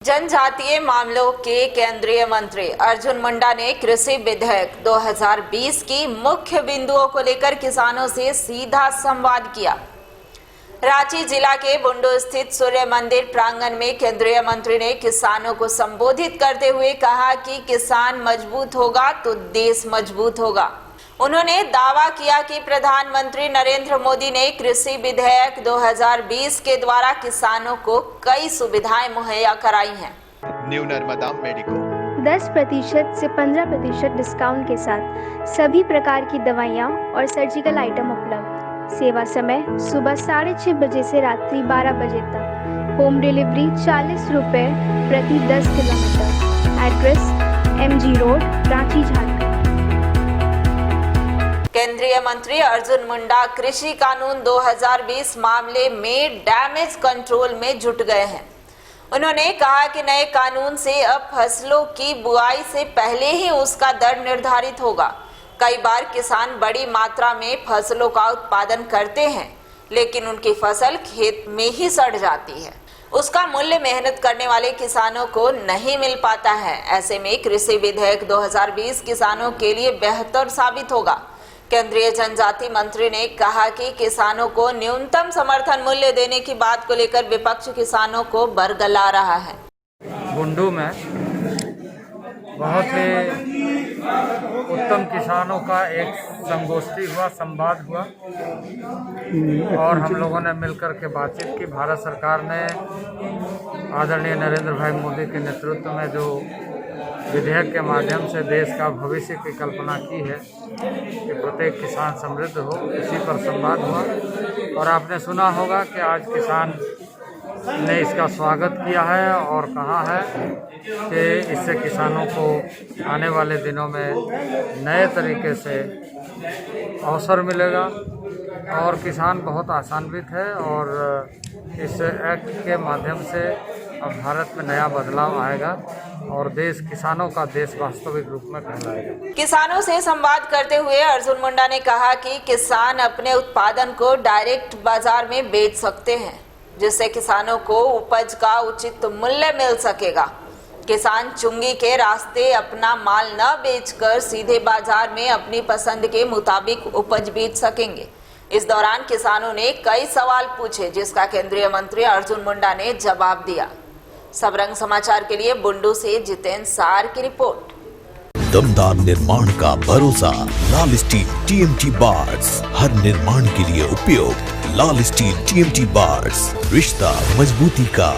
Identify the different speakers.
Speaker 1: जनजातीय मामलों के केंद्रीय मंत्री अर्जुन मुंडा ने कृषि विधेयक 2020 की मुख्य बिंदुओं को लेकर किसानों से सीधा संवाद किया। रांची जिला के बुंडू स्थित सूर्य मंदिर प्रांगण में केंद्रीय मंत्री ने किसानों को संबोधित करते हुए कहा कि किसान मजबूत होगा तो देश मजबूत होगा। उन्होंने दावा किया कि प्रधानमंत्री नरेंद्र मोदी ने कृषि विधेयक 2020 के द्वारा किसानों को कई सुविधाएं मुहैया कराई हैं।
Speaker 2: न्यू नर्मदा मेडिको
Speaker 3: 10% से 15% डिस्काउंट के साथ सभी प्रकार की दवाइयाँ और सर्जिकल आइटम उपलब्ध। सेवा समय सुबह 6:30 बजे से रात्रि 12 बजे तक। होम डिलीवरी 40 रुपये प्रति 10 kilometre. Address MG road, Ranchi, Jharkhand.
Speaker 1: केंद्रीय मंत्री अर्जुन मुंडा कृषि कानून 2020 मामले में डैमेज कंट्रोल में जुट गए हैं। उन्होंने कहा कि नए कानून से अब फसलों की बुआई से पहले ही उसका दर निर्धारित होगा। कई बार किसान बड़ी मात्रा में फसलों का उत्पादन करते हैं, लेकिन उनकी फसल खेत में ही सड़ जाती है। उसका मूल्य मेहनत करने वाले किसानों को नहीं मिल पाता है। ऐसे में कृषि विधेयक 2020 किसानों के लिए बेहतर साबित होगा। केंद्रीय जनजाति मंत्री ने कहा कि किसानों को न्यूनतम समर्थन मूल्य देने की बात को लेकर विपक्ष किसानों को बरगला रहा है।
Speaker 4: बुंडू में बहुत ही उत्तम किसानों का एक संगोष्ठी हुआ, संवाद हुआ और हम लोगों ने मिलकर के बातचीत की। भारत सरकार ने आदरणीय नरेंद्र भाई मोदी के नेतृत्व में जो विधेयक के माध्यम से देश का भविष्य की कल्पना की है कि प्रत्येक किसान समृद्ध हो, इसी पर संवाद हुआ। और आपने सुना होगा कि आज किसान ने इसका स्वागत किया है और कहा है कि इससे किसानों को आने वाले दिनों में नए तरीके से अवसर मिलेगा और किसान बहुत आशान्वित है। और इस एक्ट के माध्यम से अब भारत में नया बदलाव आएगा और देश किसानों का देश वास्तविक रूप में कहलाएगा।
Speaker 1: किसानों से संवाद करते हुए अर्जुन मुंडा ने कहा कि किसान अपने उत्पादन को डायरेक्ट बाजार में बेच सकते हैं, जिससे किसानों को उपज का उचित मूल्य मिल सकेगा। किसान चुंगी के रास्ते अपना माल न बेचकर सीधे बाजार में अपनी पसंद के मुताबिक उपज बेच सकेंगे। इस दौरान किसानों ने कई सवाल पूछे, जिसका केंद्रीय मंत्री अर्जुन मुंडा ने जवाब दिया। सबरंग समाचार के लिए बुंडू से जितेंद्र सार की रिपोर्ट।
Speaker 5: दमदार निर्माण का भरोसा लाल स्टील TMT बार्स, हर निर्माण के लिए उपयोग। लाल स्टील TMT बार्स, रिश्ता मजबूती का।